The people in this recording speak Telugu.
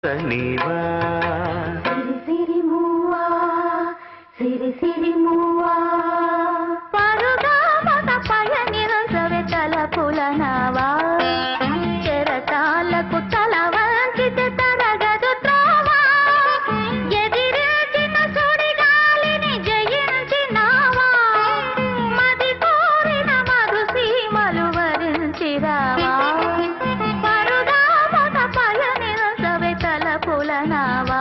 నీవా సిరి మూవా సిరి మూవా పరుగా మత పయనిరసవే తలపుల నావా చెరటాలకు తల వంచితే తరగదు త్రోవా ఎదిరించిన సుడిగాలిని జయించినావా మది కోరిన మధు సీమలు వరించిరావా పరుగా మత పయనిరసవే తలపుల నావా